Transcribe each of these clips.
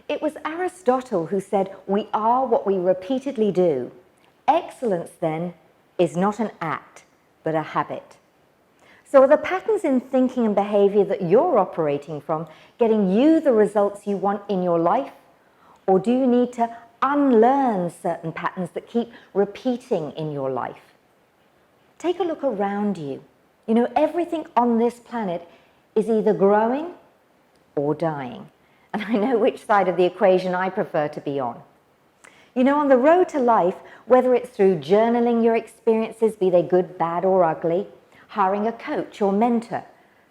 It was Aristotle who said, "We are what we repeatedly do." Excellence, then, is not an act, but a habit. So are the patterns in thinking and behavior that you're operating from getting you the results you want in your life? Or do you need to unlearn certain patterns that keep repeating in your life? Take a look around you. You know, everything on this planet is either growing or dying. And I know which side of the equation I prefer to be on. You know, on the road to life, whether it's through journaling your experiences, be they good, bad, or ugly, hiring a coach or mentor,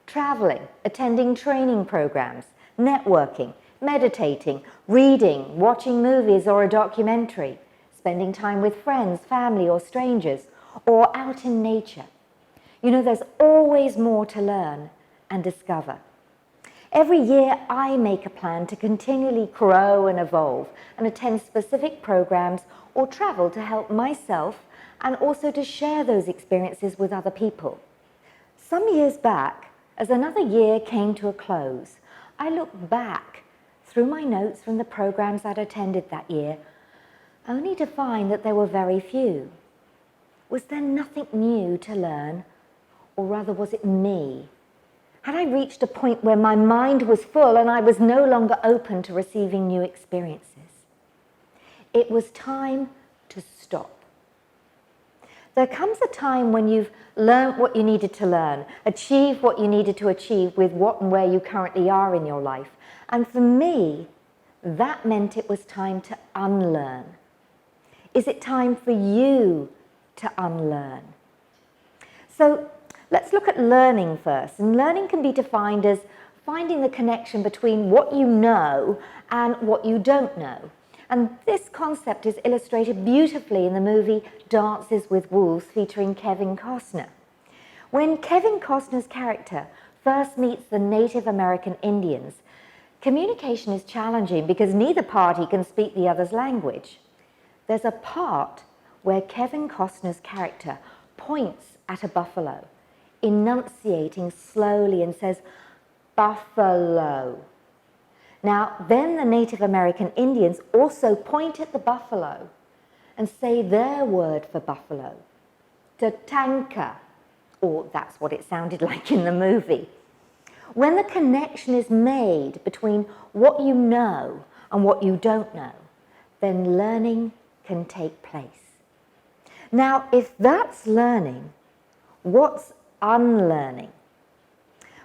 traveling, attending training programs, networking, meditating, reading, watching movies or a documentary, spending time with friends, family, or strangers, or out in nature. You know, there's always more to learn and discover. Every year I make a plan to continually grow and evolve and attend specific programs or travel to help myself and also to share those experiences with other people. Some years back, as another year came to a close, I looked back through my notes from the programs I'd attended that year, only to find that there were very few. Was there nothing new to learn, or rather was it me? Had I reached a point where my mind was full and I was no longer open to receiving new experiences? It was time to stop. There comes a time when you've learned what you needed to learn, achieved what you needed to achieve with what and where you currently are in your life. And for me, that meant it was time to unlearn. Is it time for you to unlearn? So let's look at learning first. And learning can be defined as finding the connection between what you know and what you don't know. And this concept is illustrated beautifully in the movie Dances with Wolves featuring Kevin Costner. When Kevin Costner's character first meets the Native American Indians, communication is challenging because neither party can speak the other's language. There's a part where Kevin Costner's character points at a buffalo, enunciating slowly and says, "Buffalo." Now, then the Native American Indians also point at the buffalo and say their word for buffalo, Tatanka, or that's what it sounded like in the movie. When the connection is made between what you know and what you don't know, then learning can take place. Now, if that's learning, what's unlearning?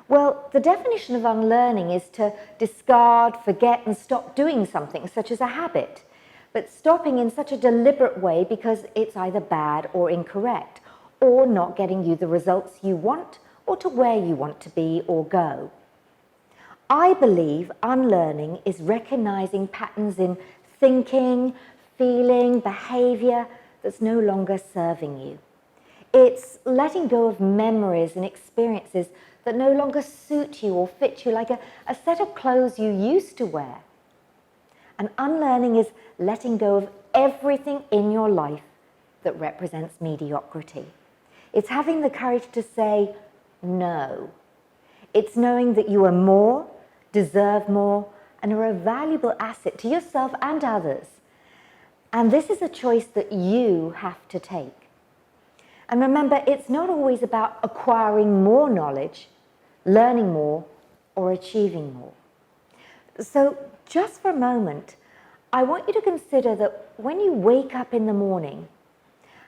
Well, the definition of unlearning is to discard, forget, and stop doing something, such as a habit, but stopping in such a deliberate way because it's either bad or incorrect, or not getting you the results you want, or to where you want to be or go. I believe unlearning is recognizing patterns in thinking, feeling, behavior that's no longer serving you. It's letting go of memories and experiences that no longer suit you or fit you, like a set of clothes you used to wear. And unlearning is letting go of everything in your life that represents mediocrity. It's having the courage to say no. It's knowing that you are more, deserve more, and are a valuable asset to yourself and others. And this is a choice that you have to take. And remember, it's not always about acquiring more knowledge, learning more, or achieving more. So just for a moment, I want you to consider that when you wake up in the morning,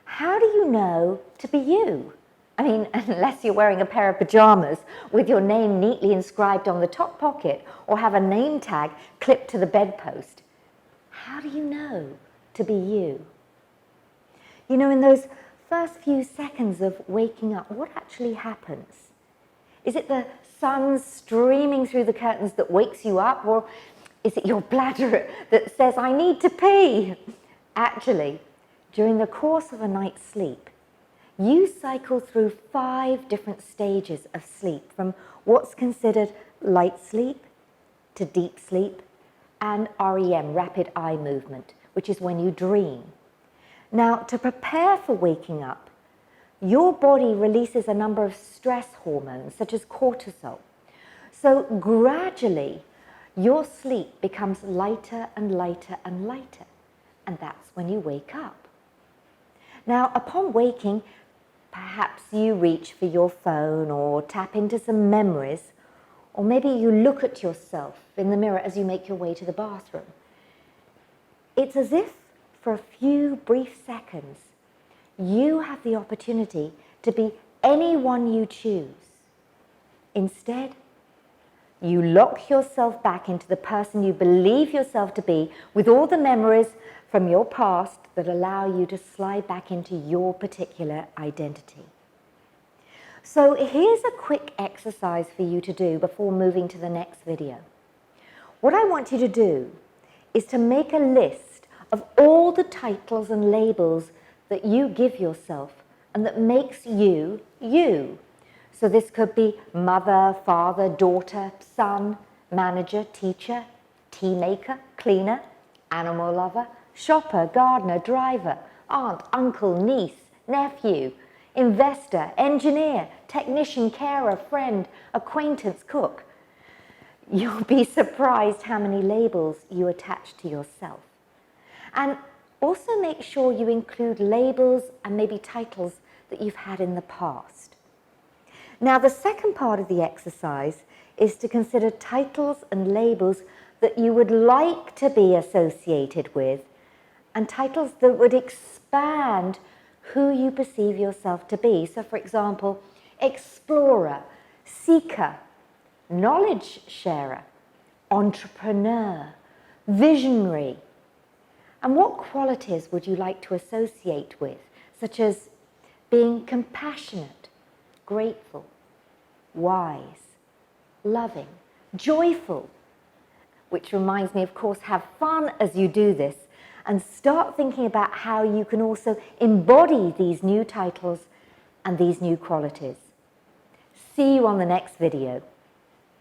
how do you know to be you? I mean, unless you're wearing a pair of pajamas with your name neatly inscribed on the top pocket or have a name tag clipped to the bedpost. How do you know to be you? You know, in those first few seconds of waking up, what actually happens? Is it the sun streaming through the curtains that wakes you up, or is it your bladder that says, "I need to pee"? Actually, during the course of a night's sleep, you cycle through 5 different stages of sleep, from what's considered light sleep to deep sleep and REM, rapid eye movement, which is when you dream. Now, to prepare for waking up, your body releases a number of stress hormones, such as cortisol. So gradually, your sleep becomes lighter and lighter and lighter, and that's when you wake up. Now, upon waking, perhaps you reach for your phone or tap into some memories, or maybe you look at yourself in the mirror as you make your way to the bathroom. It's as if, for a few brief seconds, you have the opportunity to be anyone you choose. Instead, you lock yourself back into the person you believe yourself to be, with all the memories from your past that allow you to slide back into your particular identity. So here's a quick exercise for you to do before moving to the next video. What I want you to do is to make a list of all the titles and labels that you give yourself and that makes you, you. So this could be mother, father, daughter, son, manager, teacher, tea maker, cleaner, animal lover, shopper, gardener, driver, aunt, uncle, niece, nephew, investor, engineer, technician, carer, friend, acquaintance, cook. You'll be surprised how many labels you attach to yourself. And also make sure you include labels and maybe titles that you've had in the past. Now, the second part of the exercise is to consider titles and labels that you would like to be associated with, and titles that would expand who you perceive yourself to be. So, for example, explorer, seeker, knowledge sharer, entrepreneur, visionary. And what qualities would you like to associate with, such as being compassionate, grateful, wise, loving, joyful, which reminds me, of course, have fun as you do this and start thinking about how you can also embody these new titles and these new qualities. See you on the next video.